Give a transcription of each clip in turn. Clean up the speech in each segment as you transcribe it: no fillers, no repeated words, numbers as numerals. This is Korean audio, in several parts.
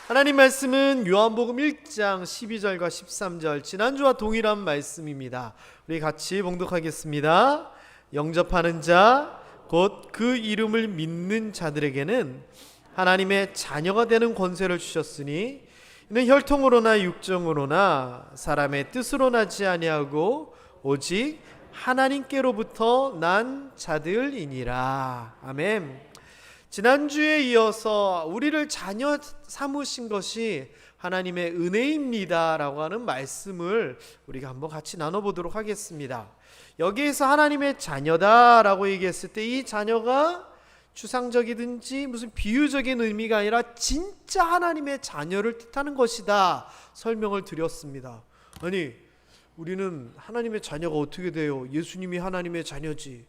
하나님 말씀은 요한복음 1장 12절과 13절 지난주와 동일한 말씀입니다. 우리 같이 봉독하겠습니다. 영접하는 자 곧 그 이름을 믿는 자들에게는 하나님의 자녀가 되는 권세를 주셨으니 이는 혈통으로나 육정으로나 사람의 뜻으로 나지 아니하고 오직 하나님께로부터 난 자들이니라. 아멘. 지난주에 이어서 우리를 자녀 삼으신 것이 하나님의 은혜입니다 라고 하는 말씀을 우리가 한번 같이 나눠보도록 하겠습니다. 여기에서 하나님의 자녀다 라고 얘기했을 때 이 자녀가 추상적이든지 무슨 비유적인 의미가 아니라 진짜 하나님의 자녀를 뜻하는 것이다 설명을 드렸습니다. 아니, 우리는 하나님의 자녀가 어떻게 돼요? 예수님이 하나님의 자녀지.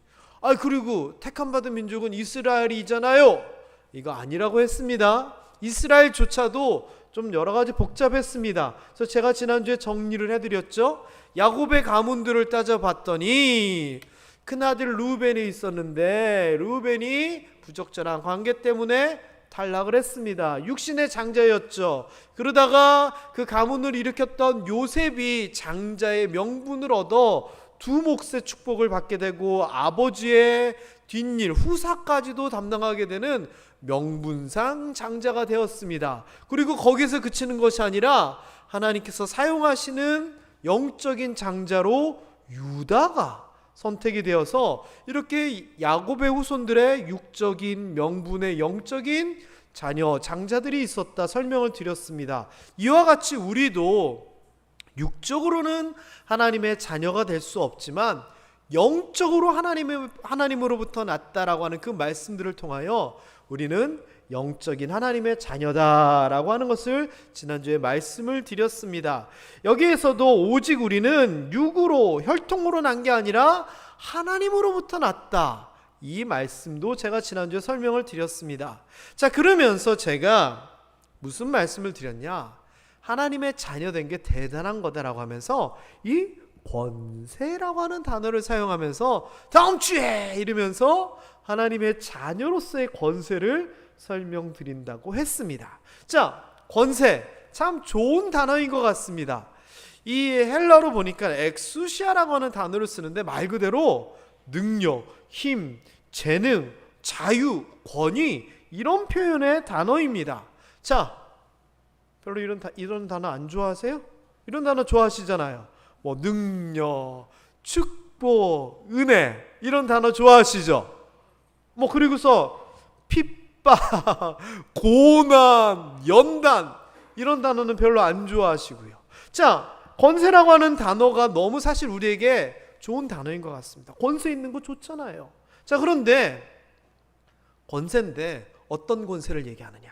그리고 택함받은 민족은 이스라엘이잖아요. 이거 아니라고 했습니다. 이스라엘조차도 좀 여러 가지 복잡했습니다. 그래서 제가 지난주에 정리를 해드렸죠. 야곱의 가문들을 따져봤더니 큰아들 루벤이 있었는데 루벤이 부적절한 관계 때문에 탈락을 했습니다. 육신의 장자였죠. 그러다가 그 가문을 일으켰던 요셉이 장자의 명분을 얻어 두 몫의 축복을 받게 되고 아버지의 뒷일 후사까지도 담당하게 되는 명분상 장자가 되었습니다. 그리고 거기서 그치는 것이 아니라 하나님께서 사용하시는 영적인 장자로 유다가 선택이 되어서 이렇게 야곱의 후손들의 육적인 명분의 영적인 자녀 장자들이 있었다 설명을 드렸습니다. 이와 같이 우리도 육적으로는 하나님의 자녀가 될 수 없지만 영적으로 하나님으로부터 났다라고 하는 그 말씀들을 통하여 우리는 영적인 하나님의 자녀다라고 하는 것을 지난주에 말씀을 드렸습니다. 여기에서도 오직 우리는 육으로 혈통으로 난 게 아니라 하나님으로부터 났다, 이 말씀도 제가 지난주에 설명을 드렸습니다. 자, 그러면서 제가 무슨 말씀을 드렸냐? 하나님의 자녀된 게 대단한 거다라고 하면서 이 권세라고 하는 단어를 사용하면서 다음 주에 이러면서 하나님의 자녀로서의 권세를 설명드린다고 했습니다. 자, 권세 참 좋은 단어인 것 같습니다. 이 헬라어로 보니까 엑수시아라고 하는 단어를 쓰는데 말 그대로 능력, 힘, 재능, 자유, 권위 이런 표현의 단어입니다. 자, 별로 이런 단어 안 좋아하세요? 이런 단어 좋아하시잖아요. 뭐 능력, 축복, 은혜 이런 단어 좋아하시죠? 뭐 그리고서 핍박, 고난, 연단 이런 단어는 별로 안 좋아하시고요. 자, 권세라고 하는 단어가 너무 사실 우리에게 좋은 단어인 것 같습니다. 권세 있는 거 좋잖아요. 자, 그런데 권세인데 어떤 권세를 얘기하느냐?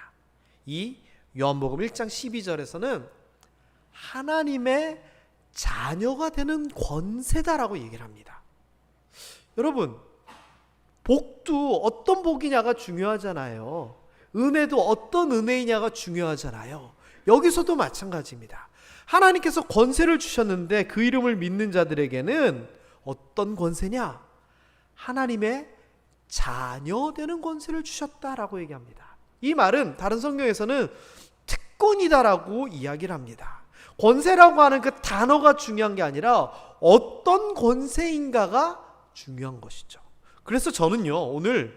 이 요한복음 1장 12절에서는 하나님의 자녀가 되는 권세다라고 얘기를 합니다. 여러분, 복도 어떤 복이냐가 중요하잖아요. 은혜도 어떤 은혜이냐가 중요하잖아요. 여기서도 마찬가지입니다. 하나님께서 권세를 주셨는데 그 이름을 믿는 자들에게는 어떤 권세냐? 하나님의 자녀 되는 권세를 주셨다라고 얘기합니다. 이 말은 다른 성경에서는 특권이다라고 이야기를 합니다. 권세라고 하는 그 단어가 중요한 게 아니라 어떤 권세인가가 중요한 것이죠. 그래서 저는요, 오늘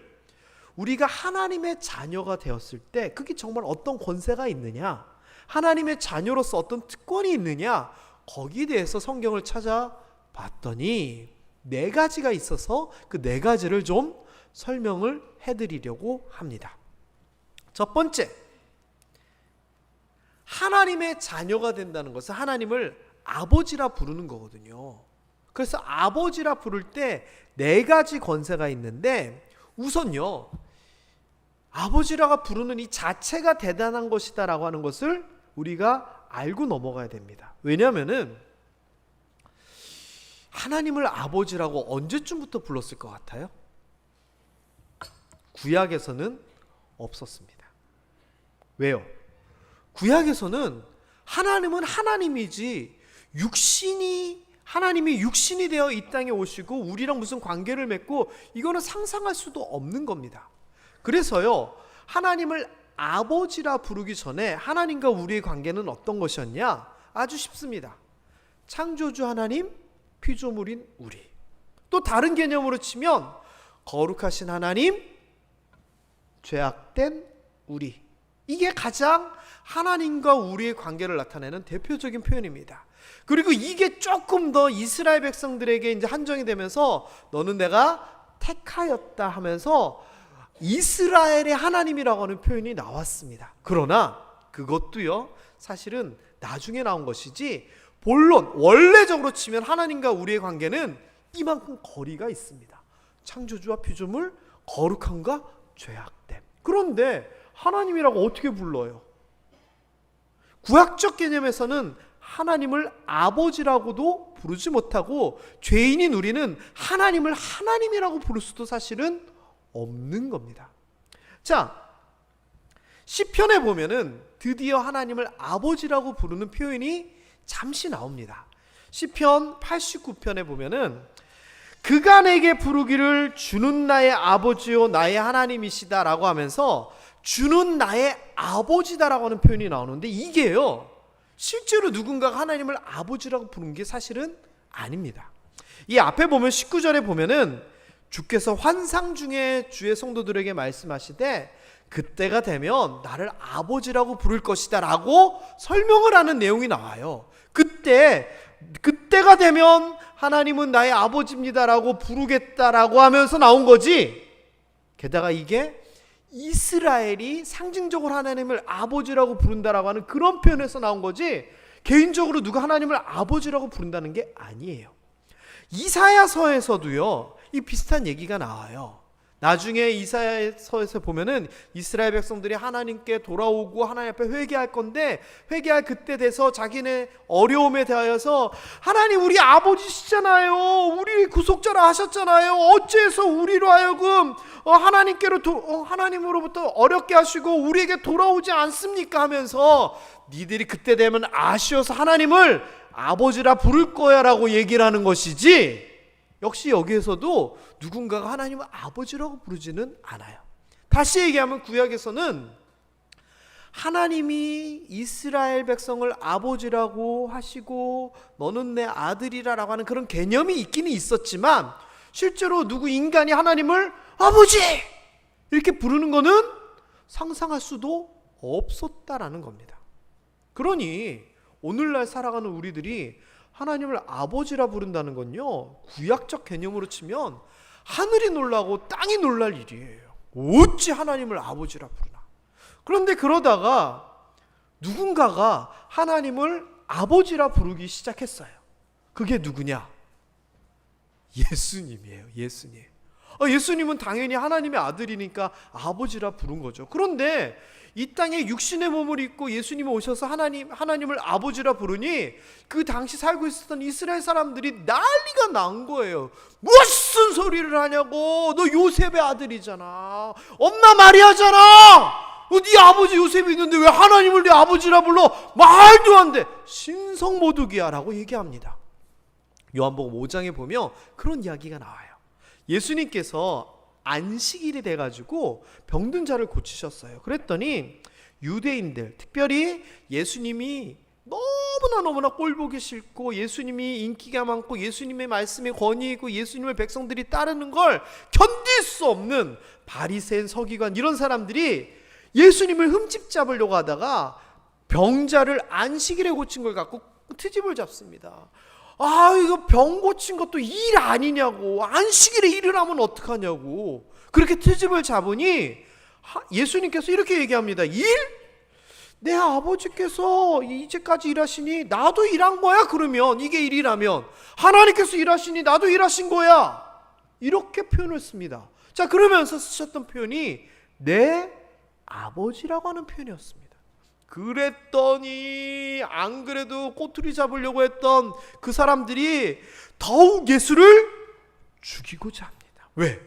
우리가 하나님의 자녀가 되었을 때 그게 정말 어떤 권세가 있느냐, 하나님의 자녀로서 어떤 특권이 있느냐, 거기에 대해서 성경을 찾아봤더니 4가지가 있어서 그 4가지를 좀 설명을 해드리려고 합니다. 첫 번째, 하나님의 자녀가 된다는 것은 하나님을 아버지라 부르는 거거든요. 그래서 아버지라 부를 때 4가지 권세가 있는데, 우선요, 아버지라고 부르는 이 자체가 대단한 것이다 라고 하는 것을 우리가 알고 넘어가야 됩니다. 왜냐하면은 하나님을 아버지라고 언제쯤부터 불렀을 것 같아요? 구약에서는 없었습니다. 왜요? 구약에서는 하나님은 하나님이지 하나님이 육신이 되어 이 땅에 오시고 우리랑 무슨 관계를 맺고 이거는 상상할 수도 없는 겁니다. 그래서요, 하나님을 아버지라 부르기 전에 하나님과 우리의 관계는 어떤 것이었냐? 아주 쉽습니다. 창조주 하나님, 피조물인 우리. 또 다른 개념으로 치면 거룩하신 하나님, 죄악된 우리. 이게 가장 하나님과 우리의 관계를 나타내는 대표적인 표현입니다. 그리고 이게 조금 더 이스라엘 백성들에게 이제 한정이 되면서 너는 내가 택하였다 하면서 이스라엘의 하나님이라고 하는 표현이 나왔습니다. 그러나 그것도요, 사실은 나중에 나온 것이지, 본론 원래적으로 치면 하나님과 우리의 관계는 이만큼 거리가 있습니다. 창조주와 피조물, 거룩함과 죄악됨. 그런데 하나님이라고 어떻게 불러요? 구약적 개념에서는 하나님을 아버지라고도 부르지 못하고, 죄인인 우리는 하나님을 하나님이라고 부를 수도 사실은 없는 겁니다. 자, 시편에 보면은 드디어 하나님을 아버지라고 부르는 표현이 잠시 나옵니다. 시편 89편에 보면은 그가 내게 부르기를 주는 나의 아버지요 나의 하나님이시다 라고 하면서 주는 나의 아버지다라고 하는 표현이 나오는데, 이게요 실제로 누군가가 하나님을 아버지라고 부르는 게 사실은 아닙니다. 이 앞에 보면 19절에 보면은 주께서 환상 중에 주의 성도들에게 말씀하시되 그때가 되면 나를 아버지라고 부를 것이다 라고 설명을 하는 내용이 나와요. 그때가 되면 하나님은 나의 아버지입니다 라고 부르겠다라고 하면서 나온 거지, 게다가 이게 이스라엘이 상징적으로 하나님을 아버지라고 부른다라고 하는 그런 표현에서 나온 거지, 개인적으로 누가 하나님을 아버지라고 부른다는 게 아니에요. 이사야서에서도요 이 비슷한 얘기가 나와요. 나중에 이사야서에서 보면은 이스라엘 백성들이 하나님께 돌아오고 하나님 앞에 회개할 건데, 회개할 그때 돼서 자기네 어려움에 대하여서 하나님 우리 아버지시잖아요, 우리 구속자라 하셨잖아요, 어째서 우리로 하여금 하나님으로부터 어렵게 하시고 우리에게 돌아오지 않습니까 하면서 니들이 그때 되면 아쉬워서 하나님을 아버지라 부를 거야 라고 얘기를 하는 것이지, 역시 여기에서도 누군가가 하나님을 아버지라고 부르지는 않아요. 다시 얘기하면 구약에서는 하나님이 이스라엘 백성을 아버지라고 하시고 너는 내 아들이라 라고 하는 그런 개념이 있기는 있었지만, 실제로 누구 인간이 하나님을 아버지! 이렇게 부르는 거는 상상할 수도 없었다라는 겁니다. 그러니 오늘날 살아가는 우리들이 하나님을 아버지라 부른다는 건요, 구약적 개념으로 치면 하늘이 놀라고 땅이 놀랄 일이에요. 어찌 하나님을 아버지라 부르나. 그런데 그러다가 누군가가 하나님을 아버지라 부르기 시작했어요. 그게 누구냐? 예수님이에요. 예수님. 예수님은 당연히 하나님의 아들이니까 아버지라 부른 거죠. 그런데 이 땅에 육신의 몸을 입고 예수님이 오셔서 하나님을 아버지라 부르니 그 당시 살고 있었던 이스라엘 사람들이 난리가 난 거예요. 무슨 소리를 하냐고, 너 요셉의 아들이잖아, 엄마 마리아잖아, 네 아버지 요셉이 있는데 왜 하나님을 네 아버지라 불러, 말도 안 돼, 신성모독이야 라고 얘기합니다. 요한복음 5장에 보면 그런 이야기가 나와요. 예수님께서 안식일이 돼가지고 병든 자를 고치셨어요. 그랬더니 유대인들, 특별히 예수님이 너무나 꼴보기 싫고 예수님이 인기가 많고 예수님의 말씀에 권위 있고 예수님의 백성들이 따르는 걸 견딜 수 없는 바리새인, 서기관 이런 사람들이 예수님을 흠집 잡으려고 하다가 병자를 안식일에 고친 걸 갖고 트집을 잡습니다. 이거 병 고친 것도 일 아니냐고, 안식일에 일을 하면 어떡하냐고 그렇게 트집을 잡으니 예수님께서 이렇게 얘기합니다. 일? 내 아버지께서 이제까지 일하시니 나도 일한 거야. 그러면 이게 일이라면 하나님께서 일하시니 나도 일하신 거야, 이렇게 표현을 씁니다. 자, 그러면서 쓰셨던 표현이 내 아버지라고 하는 표현이었습니다. 그랬더니 안 그래도 꼬투리 잡으려고 했던 그 사람들이 더욱 예수를 죽이고자 합니다. 왜?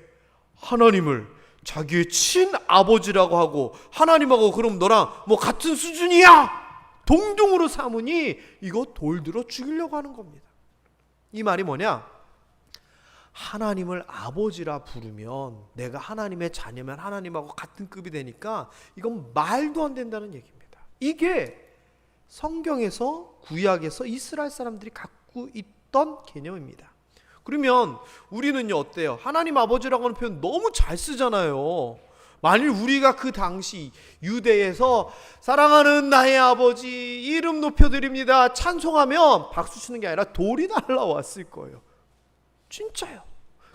하나님을 자기의 친아버지라고 하고 하나님하고 그럼 너랑 뭐 같은 수준이야? 동등으로 삼으니 이거 돌 들어 죽이려고 하는 겁니다. 이 말이 뭐냐? 하나님을 아버지라 부르면 내가 하나님의 자녀면 하나님하고 같은 급이 되니까 이건 말도 안 된다는 얘기입니다. 이게 성경에서 구약에서 이스라엘 사람들이 갖고 있던 개념입니다. 그러면 우리는요 어때요? 하나님 아버지라고 하는 표현 너무 잘 쓰잖아요. 만일 우리가 그 당시 유대에서 사랑하는 나의 아버지 이름 높여드립니다 찬송하면 박수 치는 게 아니라 돌이 날라왔을 거예요. 진짜요.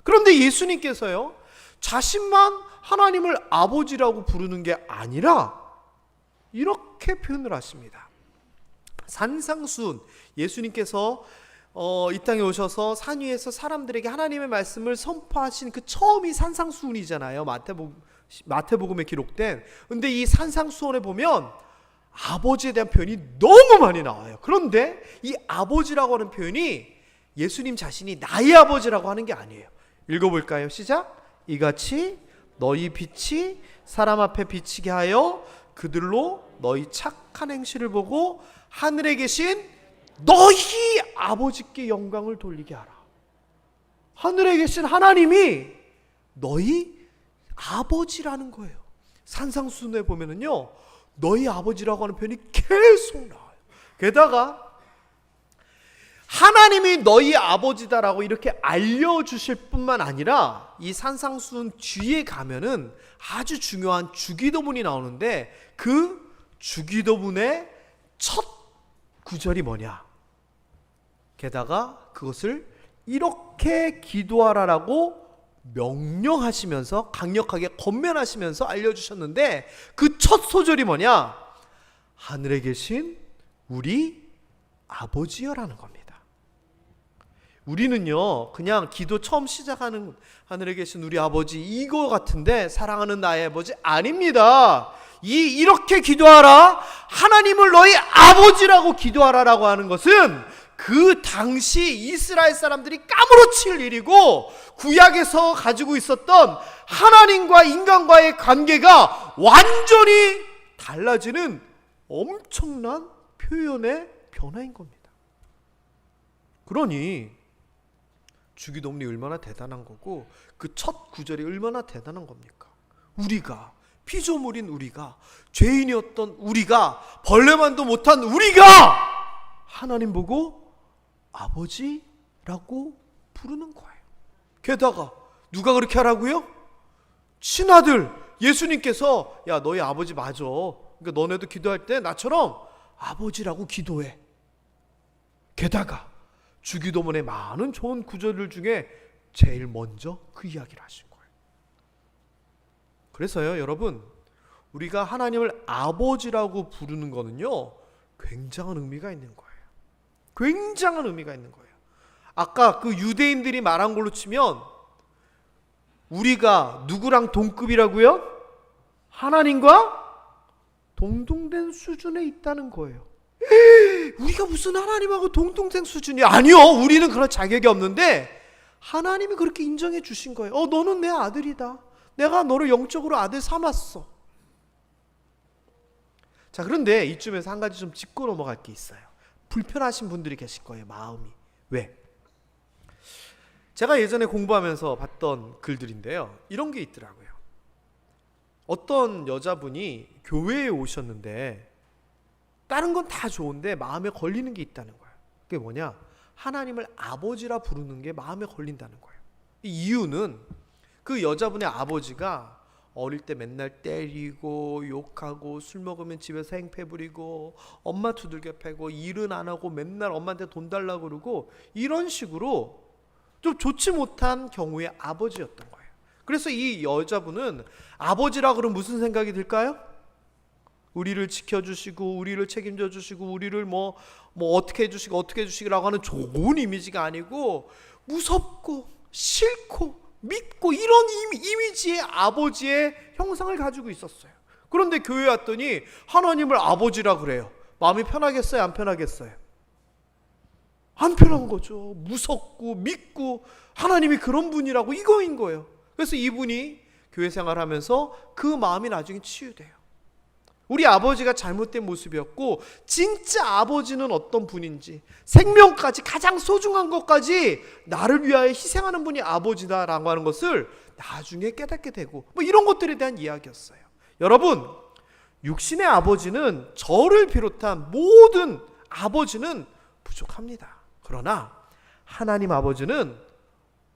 그런데 예수님께서요 자신만 하나님을 아버지라고 부르는 게 아니라 이렇게 표현을 하십니다. 산상수훈, 예수님께서 이 땅에 오셔서 산 위에서 사람들에게 하나님의 말씀을 선포하신 그 처음이 산상수훈이잖아요. 마태복음에 기록된. 근데 이 산상수훈에 보면 아버지에 대한 표현이 너무 많이 나와요. 그런데 이 아버지라고 하는 표현이 예수님 자신이 나의 아버지라고 하는 게 아니에요. 읽어볼까요? 시작. 이같이 너희 빛이 사람 앞에 비치게 하여 그들로 너희 착한 행실을 보고 하늘에 계신 너희 아버지께 영광을 돌리게 하라. 하늘에 계신 하나님이 너희 아버지라는 거예요. 산상수훈에 보면은요 너희 아버지라고 하는 표현이 계속 나와요. 게다가 하나님이 너희 아버지다라고 이렇게 알려주실 뿐만 아니라 이 산상수훈 뒤에 가면은 아주 중요한 주기도문이 나오는데 그 주기도문의 첫 구절이 뭐냐? 게다가 그것을 이렇게 기도하라라고 명령하시면서 강력하게 권면하시면서 알려주셨는데 그 첫 소절이 뭐냐? 하늘에 계신 우리 아버지여라는 겁니다. 우리는요 그냥 기도 처음 시작하는 하늘에 계신 우리 아버지 이거 같은데 사랑하는 나의 아버지 아닙니다. 이렇게 기도하라, 하나님을 너희 아버지라고 기도하라라고 하는 것은 그 당시 이스라엘 사람들이 까무러칠 일이고 구약에서 가지고 있었던 하나님과 인간과의 관계가 완전히 달라지는 엄청난 표현의 변화인 겁니다. 그러니 주기도문이 얼마나 대단한 거고 그 첫 구절이 얼마나 대단한 겁니까? 우리가 피조물인 우리가 죄인이었던 우리가 벌레만도 못한 우리가 하나님 보고 아버지라고 부르는 거예요. 게다가 누가 그렇게 하라고요? 친아들 예수님께서 야 너희 아버지 맞아. 그러니까 너네도 기도할 때 나처럼 아버지라고 기도해. 게다가 주기도문의 많은 좋은 구절들 중에 제일 먼저 그 이야기를 하신 거예요. 그래서요 여러분 우리가 하나님을 아버지라고 부르는 거는요 굉장한 의미가 있는 거예요. 굉장한 의미가 있는 거예요. 아까 그 유대인들이 말한 걸로 치면 우리가 누구랑 동급이라고요? 하나님과 동등된 수준에 있다는 거예요. 우리가 무슨 하나님하고 동등된 수준이야? 아니요 우리는 그런 자격이 없는데 하나님이 그렇게 인정해 주신 거예요. 너는 내 아들이다. 내가 너를 영적으로 아들 삼았어. 자 그런데 이쯤에서 한 가지 좀 짚고 넘어갈 게 있어요. 불편하신 분들이 계실 거예요. 마음이. 왜? 제가 예전에 공부하면서 봤던 글들인데요 이런 게 있더라고요. 어떤 여자분이 교회에 오셨는데 다른 건 다 좋은데 마음에 걸리는 게 있다는 거예요. 그게 뭐냐? 하나님을 아버지라 부르는 게 마음에 걸린다는 거예요. 이 이유는 그 여자분의 아버지가 어릴 때 맨날 때리고 욕하고 술 먹으면 집에서 행패 부리고 엄마 두들겨 패고 일은 안 하고 맨날 엄마한테 돈 달라고 그러고 이런 식으로 좀 좋지 못한 경우의 아버지였던 거예요. 그래서 이 여자분은 아버지라 그러면 무슨 생각이 들까요? 우리를 지켜주시고 우리를 책임져 주시고 우리를 뭐 어떻게 해주시라고 하는 좋은 이미지가 아니고 무섭고 싫고 믿고 이런 이미지의 아버지의 형상을 가지고 있었어요. 그런데 교회 왔더니 하나님을 아버지라 그래요. 마음이 편하겠어요? 안 편하겠어요? 안 편한 거죠. 무섭고 믿고 하나님이 그런 분이라고 이거인 거예요. 그래서 이분이 교회 생활하면서 그 마음이 나중에 치유돼요. 우리 아버지가 잘못된 모습이었고, 진짜 아버지는 어떤 분인지, 생명까지, 가장 소중한 것까지 나를 위하여 희생하는 분이 아버지다라고 하는 것을 나중에 깨닫게 되고, 뭐 이런 것들에 대한 이야기였어요. 여러분, 육신의 아버지는, 저를 비롯한 모든 아버지는 부족합니다. 그러나 하나님 아버지는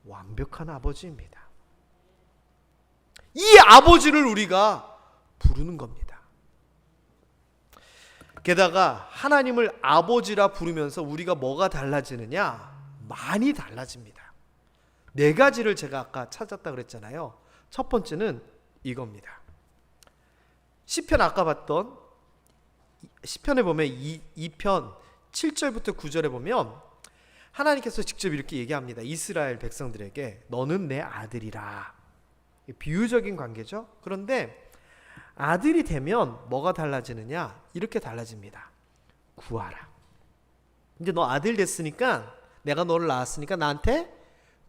완벽한 아버지입니다. 이 아버지를 우리가 부르는 겁니다. 게다가 하나님을 아버지라 부르면서 우리가 뭐가 달라지느냐? 많이 달라집니다. 4가지를 제가 아까 찾았다 그랬잖아요. 첫 번째는 이겁니다. 시편, 아까 봤던 시편에 보면 2편 7절부터 9절에 보면 하나님께서 직접 이렇게 얘기합니다. 이스라엘 백성들에게 너는 내 아들이라. 비유적인 관계죠. 그런데 아들이 되면 뭐가 달라지느냐? 이렇게 달라집니다. 구하라. 이제 너 아들 됐으니까, 내가 너를 낳았으니까 나한테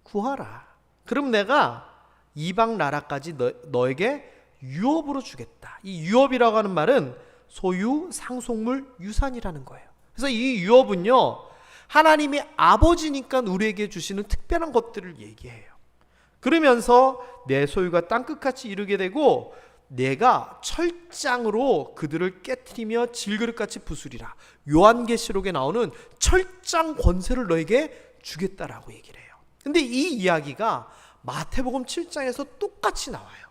구하라. 그럼 내가 이방 나라까지 너에게 유업으로 주겠다. 이 유업이라고 하는 말은 소유, 상속물, 유산이라는 거예요. 그래서 이 유업은요, 하나님이 아버지니까 우리에게 주시는 특별한 것들을 얘기해요. 그러면서 내 소유가 땅끝같이 이르게 되고 내가 철장으로 그들을 깨트리며 질그릇같이 부수리라. 요한계시록에 나오는 철장 권세를 너에게 주겠다라고 얘기를 해요. 근데 이 이야기가 마태복음 7장에서 똑같이 나와요.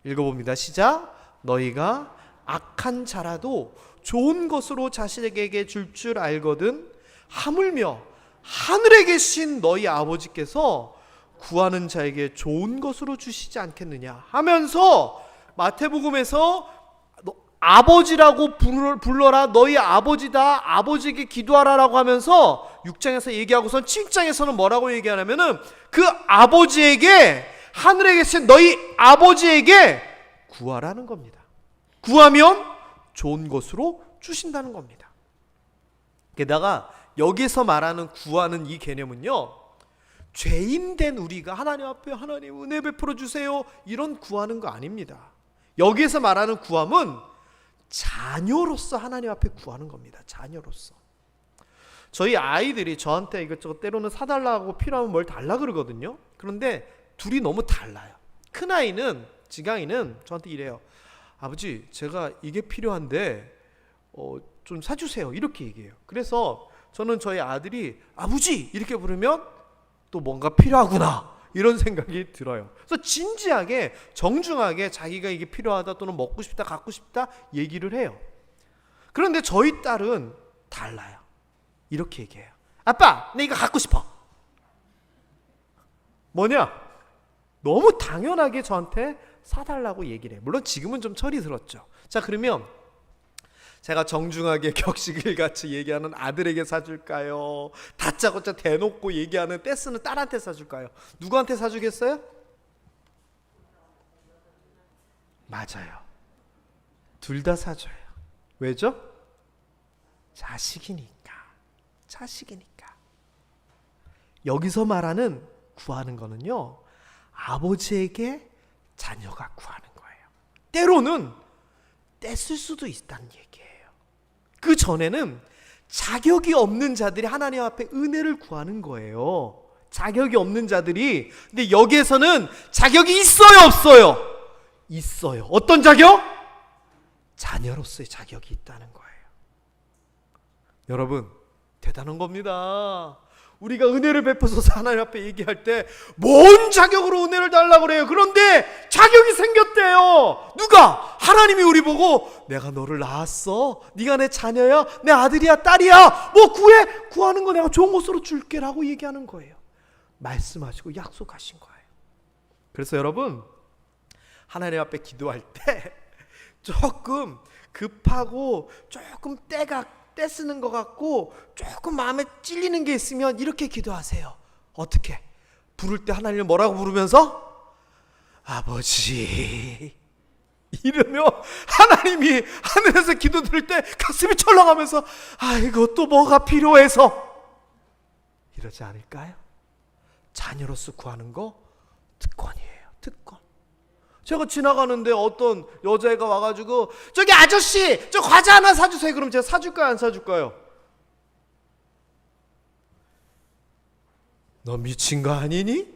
읽어봅니다. 시작. 너희가 악한 자라도 좋은 것으로 자신에게 줄 줄 알거든 하물며 하늘에 계신 너희 아버지께서 구하는 자에게 좋은 것으로 주시지 않겠느냐 하면서 마태복음에서 아버지라고 불러라. 너희 아버지다. 아버지에게 기도하라라고 하면서 6장에서 얘기하고선 7장에서는 뭐라고 얘기하냐면은 그 아버지에게, 하늘에 계신 너희 아버지에게 구하라는 겁니다. 구하면 좋은 것으로 주신다는 겁니다. 게다가 여기서 말하는 구하는 이 개념은요, 죄인된 우리가 하나님 앞에 하나님 은혜 베풀어 주세요 이런 구하는 거 아닙니다. 여기에서 말하는 구함은 자녀로서 하나님 앞에 구하는 겁니다. 자녀로서. 저희 아이들이 저한테 이것저것 때로는 사달라고 필요하면 뭘 달라 그러거든요. 그런데 둘이 너무 달라요. 큰아이는, 지강이는 저한테 이래요. 아버지, 제가 이게 필요한데 좀 사주세요 이렇게 얘기해요. 그래서 저는 저희 아들이 아버지 이렇게 부르면 또 뭔가 필요하구나 이런 생각이 들어요. 그래서 진지하게, 정중하게 자기가 이게 필요하다 또는 먹고 싶다, 갖고 싶다 얘기를 해요. 그런데 저희 딸은 달라요. 이렇게 얘기해요. 아빠, 나 이거 갖고 싶어. 뭐냐? 너무 당연하게 저한테 사달라고 얘기를 해요. 물론 지금은 좀 철이 들었죠. 자, 그러면 제가 정중하게 격식을 같이 얘기하는 아들에게 사줄까요? 다짜고짜 대놓고 얘기하는 떼쓰는 딸한테 사줄까요? 누구한테 사주겠어요? 맞아요. 둘 다 사줘요. 왜죠? 자식이니까. 자식이니까. 여기서 말하는 구하는 거는요, 아버지에게 자녀가 구하는 거예요. 때로는 떼쓸 수도 있다는 얘기예요. 그 전에는 자격이 없는 자들이 하나님 앞에 은혜를 구하는 거예요. 자격이 없는 자들이. 근데 여기에서는 자격이 있어요, 없어요? 있어요. 어떤 자격? 자녀로서의 자격이 있다는 거예요. 여러분, 대단한 겁니다. 우리가 은혜를 베푸소서 하나님 앞에 얘기할 때 뭔 자격으로 은혜를 달라고 그래요. 그런데 자격이 생겼대요. 누가? 하나님이 우리 보고 내가 너를 낳았어. 네가 내 자녀야. 내 아들이야, 딸이야. 뭐 구하는 거 내가 좋은 것으로 줄게라고 얘기하는 거예요. 말씀하시고 약속하신 거예요. 그래서 여러분, 하나님 앞에 기도할 때 조금 급하고 조금 때 쓰는 것 같고 조금 마음에 찔리는 게 있으면 이렇게 기도하세요. 어떻게? 부를 때 하나님을 뭐라고 부르면서? 아버지. 이러면 하나님이 하늘에서 기도 들을 때 가슴이 철렁하면서 아이고 또 뭐가 필요해서 이러지 않을까요? 자녀로서 구하는 거 특권이에요. 특권. 제가 지나가는데 어떤 여자애가 와가지고 저기 아저씨 저 과자 하나 사주세요. 그럼 제가 사줄까요 안 사줄까요? 너 미친 거 아니니?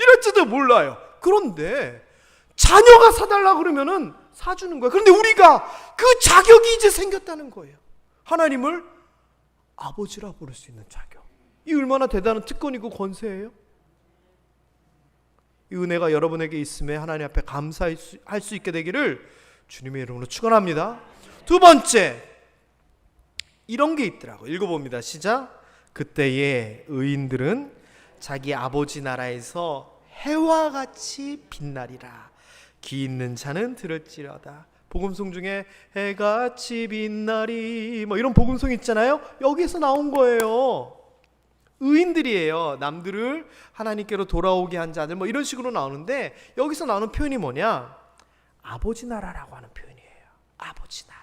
이럴지도 몰라요. 그런데 자녀가 사달라 그러면은 사주는 거예요. 그런데 우리가 그 자격이 이제 생겼다는 거예요. 하나님을 아버지라 부를 수 있는 자격. 이 얼마나 대단한 특권이고 권세예요. 이 은혜가 여러분에게 있음에 하나님 앞에 감사할 수 있게 되기를 주님의 이름으로 축원합니다. 두 번째, 이런 게 있더라고요. 읽어봅니다. 시작. 그때의 의인들은 자기 아버지 나라에서 해와 같이 빛나리라. 귀 있는 자는 들을지어다. 복음송 중에 해같이 빛나리 뭐 이런 복음송 있잖아요. 여기에서 나온 거예요. 의인들이에요. 남들을 하나님께로 돌아오게 한 자들 뭐 이런 식으로 나오는데 여기서 나오는 표현이 뭐냐? 아버지 나라라고 하는 표현이에요. 아버지 나라.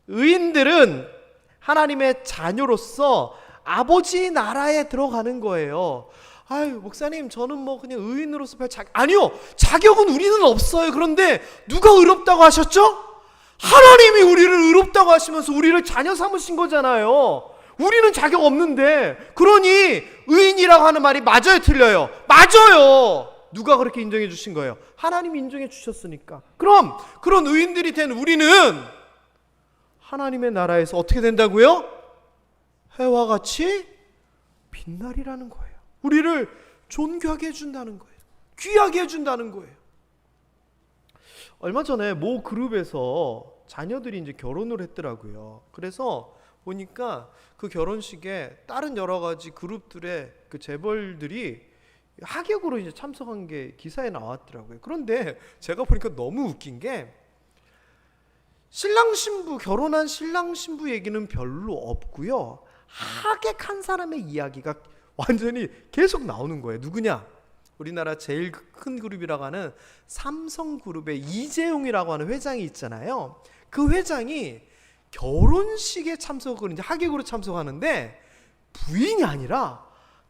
의인들은 하나님의 자녀로서 아버지 나라에 들어가는 거예요. 아유 목사님 저는 뭐 그냥 의인으로서 별 아니요, 자격은 우리는 없어요. 그런데 누가 의롭다고 하셨죠? 하나님이 우리를 의롭다고 하시면서 우리를 자녀 삼으신 거잖아요. 우리는 자격 없는데. 그러니 의인이라고 하는 말이 맞아요 틀려요? 맞아요. 누가 그렇게 인정해 주신 거예요? 하나님이 인정해 주셨으니까. 그럼 그런 의인들이 된 우리는 하나님의 나라에서 어떻게 된다고요? 해와 같이 빛나리라는 거예요. 우리를 존귀하게 해준다는 거예요. 귀하게 해준다는 거예요. 얼마 전에 모 그룹에서 자녀들이 이제 결혼을 했더라고요. 그래서 보니까 그 결혼식에 다른 여러 가지 그룹들의 그 재벌들이 하객으로 이제 참석한 게 기사에 나왔더라고요. 그런데 제가 보니까 너무 웃긴 게 신랑 신부 결혼한 신랑 신부 얘기는 별로 없고요. 하객한 사람의 이야기가 완전히 계속 나오는 거예요. 누구냐? 우리나라 제일 큰 그룹이라고 하는 삼성그룹의 이재용이라고 하는 회장이 있잖아요. 그 회장이 결혼식에 참석을 이제 하객으로 참석하는데 부인이 아니라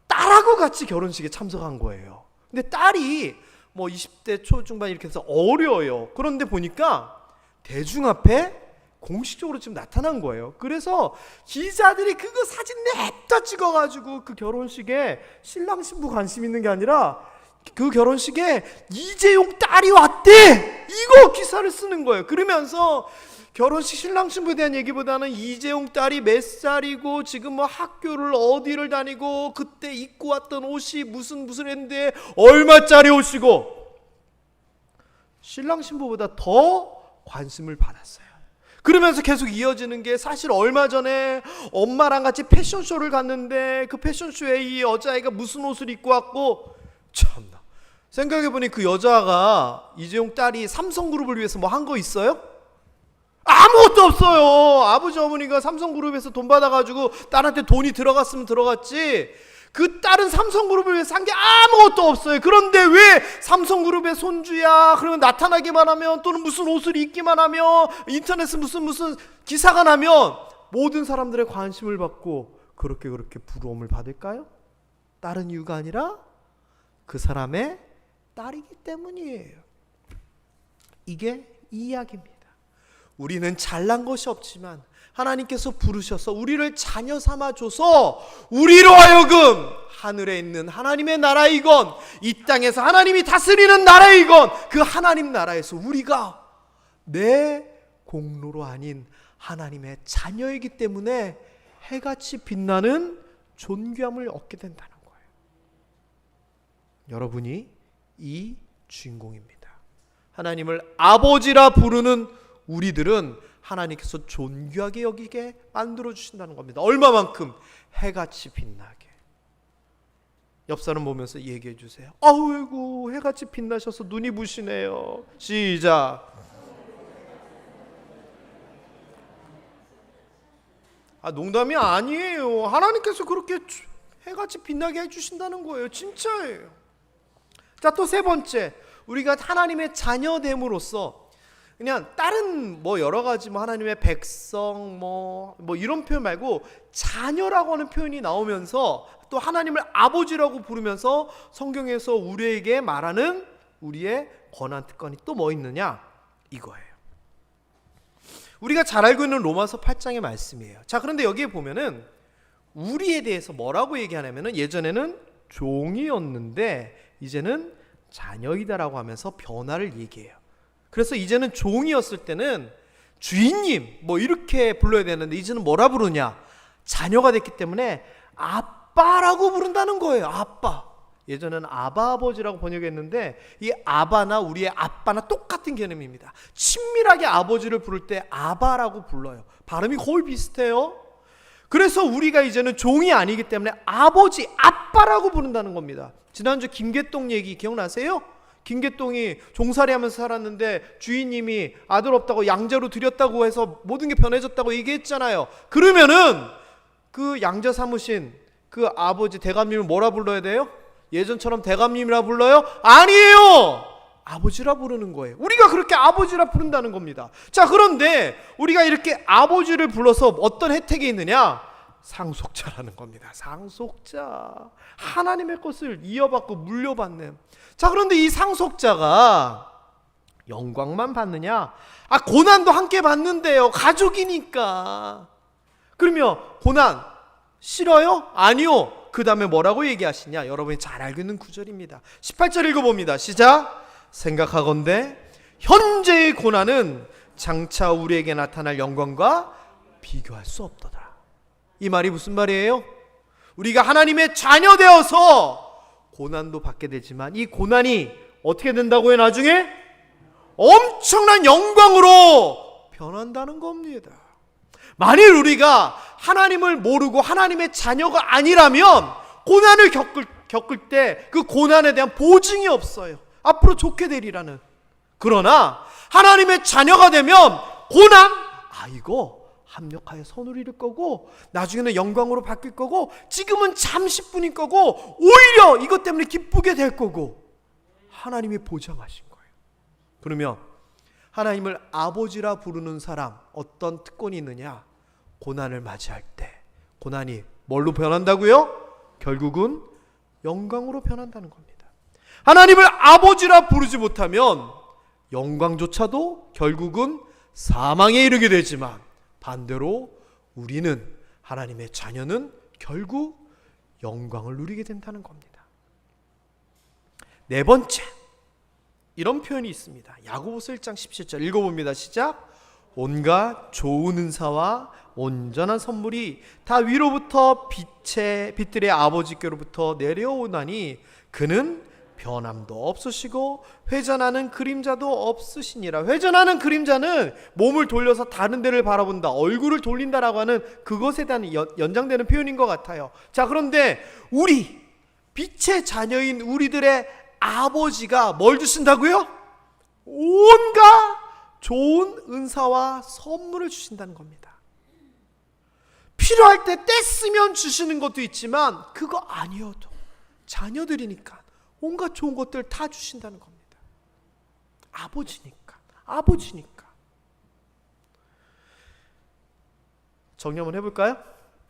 딸하고 같이 결혼식에 참석한 거예요. 근데 딸이 뭐 20대 초중반 이렇게 해서 어려요. 그런데 보니까 대중 앞에 공식적으로 지금 나타난 거예요. 그래서 기자들이 그거 사진 냅다 찍어가지고 그 결혼식에 신랑 신부 관심 있는 게 아니라 그 결혼식에 이재용 딸이 왔대! 이거 기사를 쓰는 거예요. 그러면서 결혼식 신랑 신부에 대한 얘기보다는 이재용 딸이 몇 살이고 지금 뭐 학교를 어디를 다니고 그때 입고 왔던 옷이 무슨 했는데 얼마짜리 옷이고 신랑 신부보다 더 관심을 받았어요. 그러면서 계속 이어지는 게 사실 얼마 전에 엄마랑 같이 패션쇼를 갔는데 그 패션쇼에 이 여자애가 무슨 옷을 입고 왔고 참나 생각해보니 그 여자가 이재용 딸이 삼성그룹을 위해서 뭐 한 거 있어요? 아무것도 없어요. 아버지 어머니가 삼성그룹에서 돈 받아가지고 딸한테 돈이 들어갔으면 들어갔지 그 딸은 삼성그룹을 위해서 한 게 아무것도 없어요. 그런데 왜 삼성그룹의 손주야 그러면 나타나기만 하면 또는 무슨 옷을 입기만 하면 인터넷에 무슨 기사가 나면 모든 사람들의 관심을 받고 그렇게 부러움을 받을까요? 다른 이유가 아니라 그 사람의 딸이기 때문이에요. 이게 이 이야기입니다. 우리는 잘난 것이 없지만 하나님께서 부르셔서 우리를 자녀 삼아줘서 우리로 하여금 하늘에 있는 하나님의 나라이건 이 땅에서 하나님이 다스리는 나라이건 그 하나님 나라에서 우리가 내 공로로 아닌 하나님의 자녀이기 때문에 해같이 빛나는 존귀함을 얻게 된다는 거예요. 여러분이 이 주인공입니다. 하나님을 아버지라 부르는 우리들은 하나님께서 존귀하게 여기게 만들어 주신다는 겁니다. 얼마만큼? 해같이 빛나게. 옆 사람 보면서 얘기해 주세요. 아이고 해같이 빛나셔서 눈이 부시네요. 시작. 농담이 아니에요. 하나님께서 그렇게 해같이 빛나게 해주신다는 거예요. 진짜예요. 자, 또 세 번째, 우리가 하나님의 자녀됨으로써 그냥 다른 뭐 여러 가지 뭐 하나님의 백성 뭐 이런 표현 말고 자녀라고 하는 표현이 나오면서 또 하나님을 아버지라고 부르면서 성경에서 우리에게 말하는 우리의 권한 특권이 또 뭐 있느냐? 이거예요. 우리가 잘 알고 있는 로마서 8장의 말씀이에요. 자, 그런데 여기에 보면은 우리에 대해서 뭐라고 얘기하냐면은 예전에는 종이었는데 이제는 자녀이다라고 하면서 변화를 얘기해요. 그래서 이제는 종이었을 때는 주인님 뭐 이렇게 불러야 되는데 이제는 뭐라 부르냐? 자녀가 됐기 때문에 아빠라고 부른다는 거예요. 아빠. 예전에는 아바 아버지라고 번역했는데 이 아바나 우리의 아빠나 똑같은 개념입니다. 친밀하게 아버지를 부를 때 아바라고 불러요. 발음이 거의 비슷해요. 그래서 우리가 이제는 종이 아니기 때문에 아버지, 아빠라고 부른다는 겁니다. 지난주 김계동 얘기 기억나세요? 김계동이 종살이하면서 살았는데 주인님이 아들 없다고 양자로 드렸다고 해서 모든 게 변해졌다고 얘기했잖아요. 그러면은 그 양자 삼으신 그 아버지 대감님을 뭐라 불러야 돼요? 예전처럼 대감님이라 불러요? 아니에요. 아버지라 부르는 거예요. 우리가 그렇게 아버지라 부른다는 겁니다. 자, 그런데 우리가 이렇게 아버지를 불러서 어떤 혜택이 있느냐? 상속자라는 겁니다. 상속자. 하나님의 것을 이어받고 물려받는. 자, 그런데 이 상속자가 영광만 받느냐? 고난도 함께 받는데요. 가족이니까. 그러면 고난 싫어요? 아니요. 그 다음에 뭐라고 얘기하시냐? 여러분이 잘 알고 있는 구절입니다. 18절 읽어봅니다. 시작. 생각하건대 현재의 고난은 장차 우리에게 나타날 영광과 비교할 수 없도다. 이 말이 무슨 말이에요? 우리가 하나님의 자녀 되어서 고난도 받게 되지만 이 고난이 어떻게 된다고요? 나중에 엄청난 영광으로 변한다는 겁니다. 만일 우리가 하나님을 모르고 하나님의 자녀가 아니라면 고난을 겪을 때 그 고난에 대한 보증이 없어요. 앞으로 좋게 되리라는. 그러나 하나님의 자녀가 되면 고난, 이거 합력하여 선을 이룰 거고 나중에는 영광으로 바뀔 거고 지금은 잠시뿐인 거고 오히려 이것 때문에 기쁘게 될 거고 하나님이 보장하신 거예요. 그러면 하나님을 아버지라 부르는 사람 어떤 특권이 있느냐? 고난을 맞이할 때 고난이 뭘로 변한다고요? 결국은 영광으로 변한다는 겁니다. 하나님을 아버지라 부르지 못하면 영광조차도 결국은 사망에 이르게 되지만 반대로 우리는 하나님의 자녀는 결국 영광을 누리게 된다는 겁니다. 네 번째, 이런 표현이 있습니다. 야고보서 1장 17절 읽어봅니다. 시작. 온갖 좋은 은사와 온전한 선물이 다 위로부터 빛들의 아버지께로부터 내려오나니 그는 변함도 없으시고 회전하는 그림자도 없으시니라. 회전하는 그림자는 몸을 돌려서 다른 데를 바라본다, 얼굴을 돌린다라고 하는 그것에 대한 연장되는 표현인 것 같아요. 자, 그런데 우리 빛의 자녀인 우리들의 아버지가 뭘 주신다고요? 온갖 좋은 은사와 선물을 주신다는 겁니다. 필요할 때 떼쓰면 주시는 것도 있지만 그거 아니어도 자녀들이니까 온갖 좋은 것들 다 주신다는 겁니다. 아버지니까. 정리 한번 해볼까요?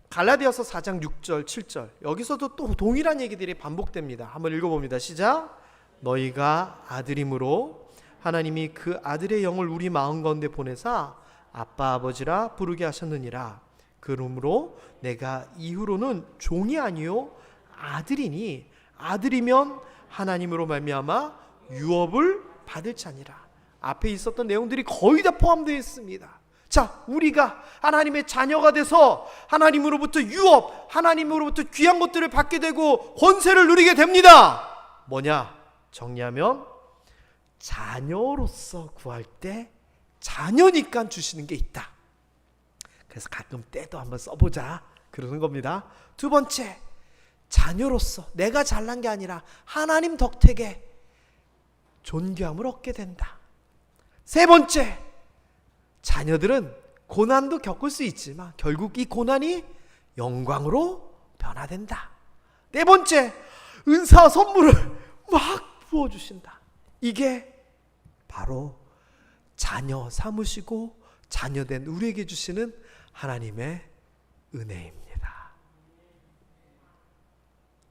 갈라디아서 4장 6절 7절 여기서도 또 동일한 얘기들이 반복됩니다. 한번 읽어봅니다. 시작. 너희가 아들임으로 하나님이 그 아들의 영을 우리 마음 가운데 보내사 아빠 아버지라 부르게 하셨느니라. 그러므로 내가 이후로는 종이 아니요 아들이니 아들이면 하나님으로 말미암아 유업을 받을 자니라. 앞에 있었던 내용들이 거의 다 포함되어 있습니다. 자, 우리가 하나님의 자녀가 돼서 하나님으로부터 유업, 하나님으로부터 귀한 것들을 받게 되고 권세를 누리게 됩니다. 뭐냐? 정리하면 자녀로서 구할 때 자녀니까 주시는 게 있다. 그래서 가끔 때도 한번 써보자 그러는 겁니다. 두 번째, 자녀로서 내가 잘난 게 아니라 하나님 덕택에 존귀함을 얻게 된다. 세 번째, 자녀들은 고난도 겪을 수 있지만 결국 이 고난이 영광으로 변화된다. 네 번째, 은사와 선물을 막 부어주신다. 이게 바로 자녀 삼으시고 자녀된 우리에게 주시는 하나님의 은혜입니다.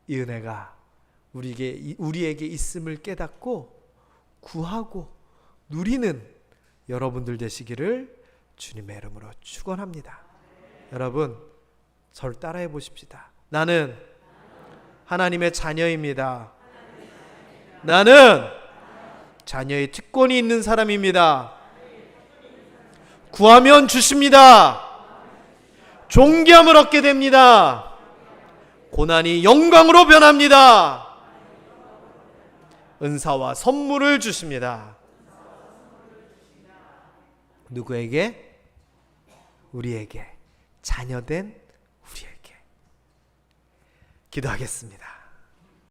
이 은혜가 우리에게 있음을 깨닫고 구하고 누리는 여러분들 되시기를 주님의 이름으로 축원합니다. 여러분, 저를 따라해 보십시다. 나는 하나님의 자녀입니다. 나는 자녀의 특권이 있는 사람입니다. 구하면 주십니다. 존귀함을 얻게 됩니다. 고난이 영광으로 변합니다. 은사와 선물을 주십니다. 누구에게? 우리에게, 자녀된 우리에게. 기도하겠습니다.